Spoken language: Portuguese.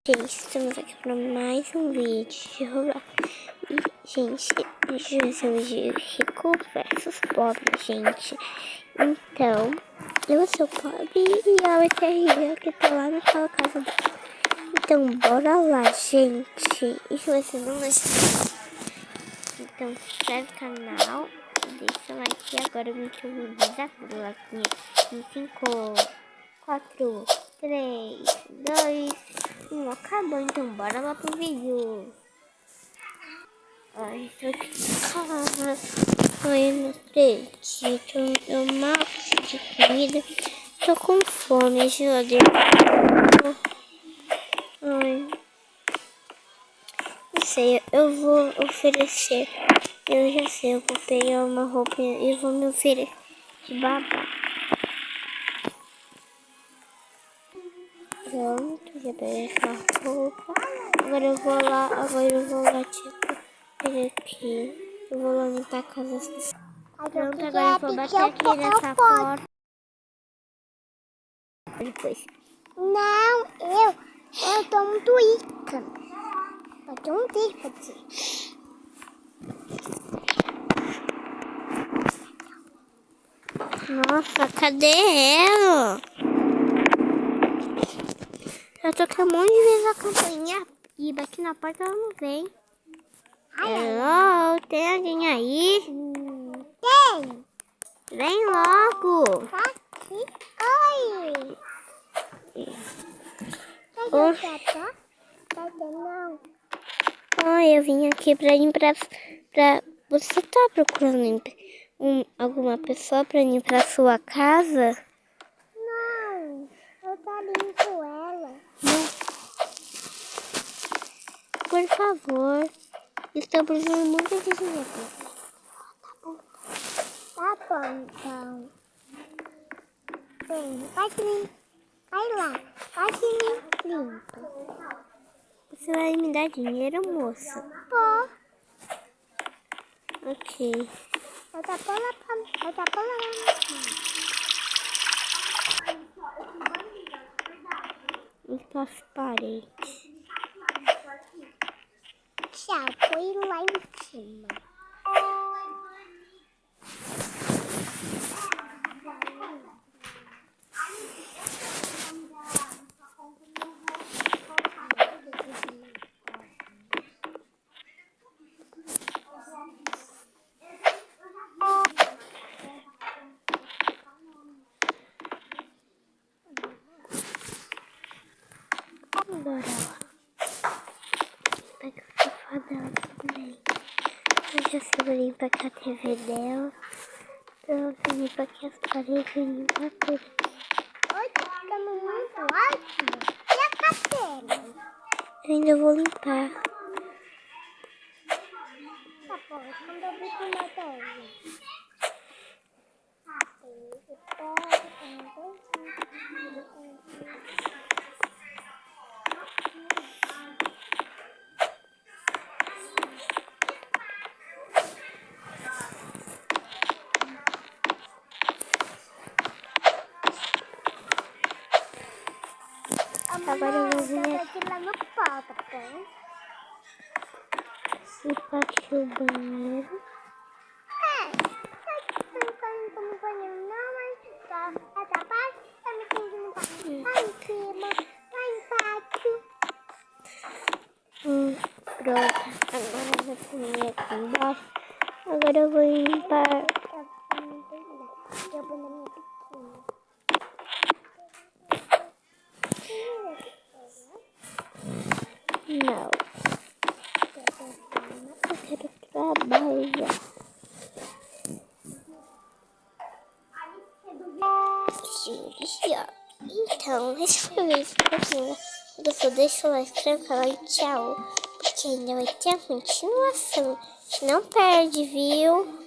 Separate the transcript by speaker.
Speaker 1: Gente, estamos aqui para mais um vídeo de Roblox. E, gente, hoje vai ser um vídeo rico versus pobre, gente. Então, eu sou pobre e ela vai ser rica que tá lá naquela casa dela. Então, bora lá, gente. E se você não gostou, então se inscreve no canal, deixa o like. E agora eu vou ter um desafio aqui em 5, 4, 3, 2, acabou, então bora lá pro vídeo. Ai, tô aqui em casa. Ai, eu não acredito. Eu mal de comida. Tô com fome, a geladeira. Ai, não sei, eu vou oferecer. Eu já sei, eu vou pegar uma roupa e vou me oferecer de babá. Pronto, já peguei essa roupa. Agora eu vou lá, tipo, pegar aqui. Eu vou lá limpar a casa. Pronto, agora eu vou bater aqui nessa porta. Depois.
Speaker 2: Não, eu tô muito rica. Eu tô muito rica, tia.
Speaker 1: Nossa, cadê ela? Eu toquei um monte de vezes a campainha e bati na porta, ela não vem. Hello, tem alguém aí?
Speaker 2: Tem.
Speaker 1: Vem logo.
Speaker 2: Tá aqui. Oi.
Speaker 1: Oi.
Speaker 2: Não.
Speaker 1: Oi, eu vim aqui pra limpar. Você tá procurando alguma pessoa pra limpar a sua casa?
Speaker 2: Não, eu tô limpo ela.
Speaker 1: Não. Por favor, estou precisando muito de dinheiro.
Speaker 2: Tá bom, então. Vem, pode vir. Vai lá, pode vir limpa.
Speaker 1: Você vai me dar dinheiro, moça?
Speaker 2: Pô,
Speaker 1: Ok.
Speaker 2: eu tá por lá.
Speaker 1: Limpar as paredes.
Speaker 2: Tchau, põe lá em cima.
Speaker 1: Agora, ó. Pega o sofá dela também. Eu já sei, vou limpar aqui a TV dela. Pronto, limpa aqui as paredes e limpa tudo.
Speaker 2: Oi, tá ficando muito ótimo. E a carteira?
Speaker 1: Eu ainda vou limpar.
Speaker 2: Tá bom, quando eu vi com uma dela.
Speaker 1: Agora eu vou vir aqui.
Speaker 2: Lá no pau, tá bom?
Speaker 1: Limpar aqui o banheiro.
Speaker 2: Como banheiro não, mas tá. Essa parte tá me sentindo lá em cima, lá embaixo.
Speaker 1: Pronto. Agora eu vou comer aqui embaixo. Agora eu vou limpar.
Speaker 2: Eu vou na minha pequena.
Speaker 1: Não. Eu quero trabalhar. Então, esse foi o vídeo. Se você deixa o like, se inscreve no canal e tchau. Porque ainda vai ter a continuação. Não perde, viu?